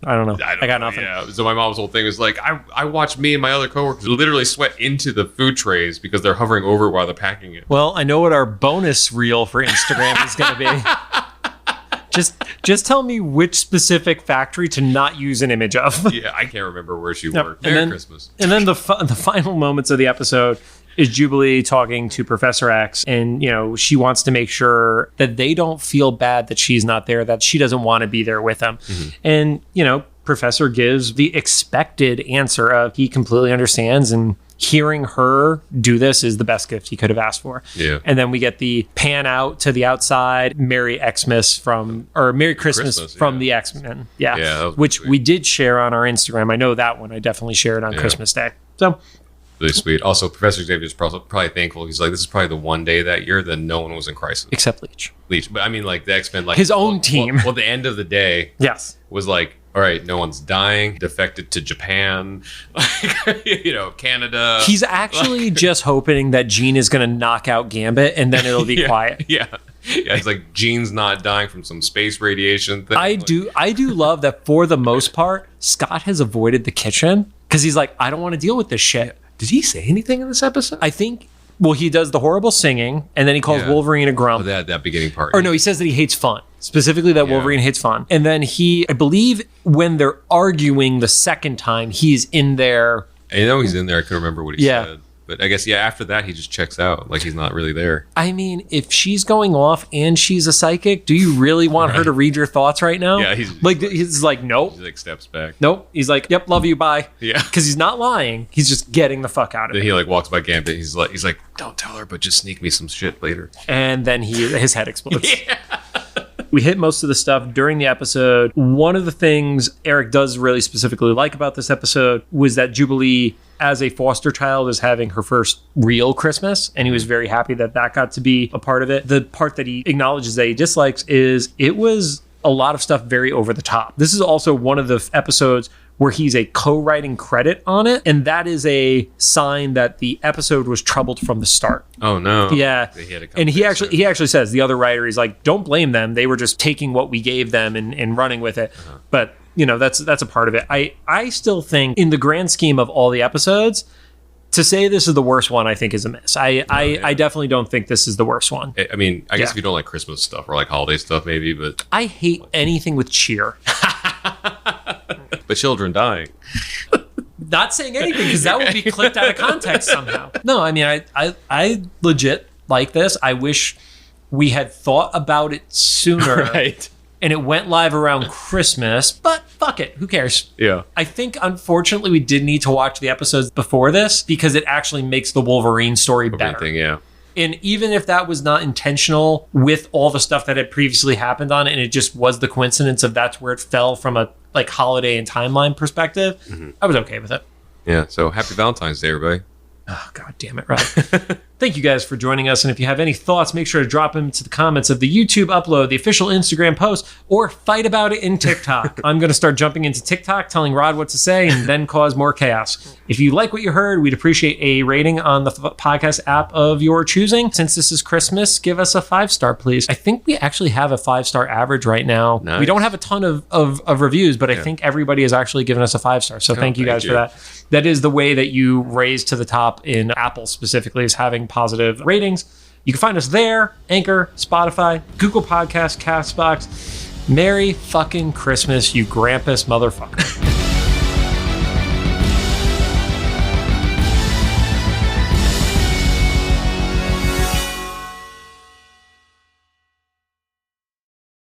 I don't know. I got nothing. Yeah. So my mom's whole thing was like, I watched me and my other coworkers literally sweat into the food trays because they're hovering over it while they're packing it. Well, I know what our bonus reel for Instagram is going to be. Just tell me which specific factory to not use an image of. Yeah, I can't remember where she worked. Merry Christmas. And then the final moments of the episode is Jubilee talking to Professor X, and she wants to make sure that they don't feel bad that she's not there, that she doesn't want to be there with them. And Professor gives the expected answer of he completely understands and hearing her do this is the best gift he could have asked for. Yeah. And then we get the pan out to the outside, Merry Christmas from the X-Men. Yeah. Which we did share on our Instagram. I know that one. I definitely shared on Christmas Day. So really sweet. Also, Professor Xavier's probably thankful. He's like, this is probably the one day that year that no one was in crisis. Except Leech. But I mean, like the X-Men, like his own team. Well, the end of the day was like, all right, no one's dying, defected to Japan, Canada. He's actually just hoping that Jean is going to knock out Gambit and then it'll be quiet. Yeah. It's like Jean's not dying from some space radiation thing. I do love that for the most part, Scott has avoided the kitchen because he's like, I don't want to deal with this shit. Did he say anything in this episode? I think, well, he does the horrible singing and then he calls Wolverine a grump. Oh, that beginning part. Or no, he says that he hates fun. Specifically that Wolverine hates fun. And then I believe when they're arguing the second time, he's in there. I know he's in there. I couldn't remember what he said. But I guess, after that, he just checks out. Like, he's not really there. I mean, if she's going off and she's a psychic, do you really want her to read your thoughts right now? Yeah, he's like, nope. He like steps back. Nope. He's like, yep, love you, bye. Yeah. Because he's not lying. He's just getting the fuck out of it. Then he like walks by Gambit. He's like, don't tell her, but just sneak me some shit later. And then his head explodes. We hit most of the stuff during the episode. One of the things Eric does really specifically like about this episode was that Jubilee, as a foster child, is having her first real Christmas, and he was very happy that got to be a part of it. The part that he acknowledges that he dislikes is it was a lot of stuff very over the top. This is also one of the episodes where he's a co-writing credit on it, and that is a sign that the episode was troubled from the start. Oh no. Yeah. And he actually says, the other writer, he's like, don't blame them. They were just taking what we gave them and running with it. Uh-huh. But that's a part of it. I still think in the grand scheme of all the episodes, to say this is the worst one, I think is a miss. I definitely don't think this is the worst one. I mean, I guess if you don't like Christmas stuff or like holiday stuff, maybe, but I hate anything with cheer. But children dying. Not saying anything because that would be clipped out of context somehow. No, I mean, I legit like this. I wish we had thought about it sooner. Right. And it went live around Christmas, but fuck it. Who cares? Yeah. I think, unfortunately, we did need to watch the episodes before this because it actually makes the Wolverine story better. Thing, yeah. And even if that was not intentional with all the stuff that had previously happened on it, and it just was the coincidence of that's where it fell from a like holiday and timeline perspective, I was okay with it. Yeah. So happy Valentine's Day, everybody. Oh, God damn it, right. Thank you guys for joining us. And if you have any thoughts, make sure to drop them into the comments of the YouTube upload, the official Instagram post, or fight about it in TikTok. I'm going to start jumping into TikTok, telling Rod what to say, and then cause more chaos. If you like what you heard, we'd appreciate a rating on the podcast app of your choosing. Since this is Christmas, give us a 5-star, please. I think we actually have a 5-star average right now. Nice. We don't have a ton of reviews, but I think everybody has actually given us a 5-star. So thank you guys for that. That is the way that you raise to the top in Apple specifically, is having positive ratings. You can find us there, Anchor, Spotify, Google Podcasts, Castbox. Merry fucking Christmas, you Grampus motherfucker.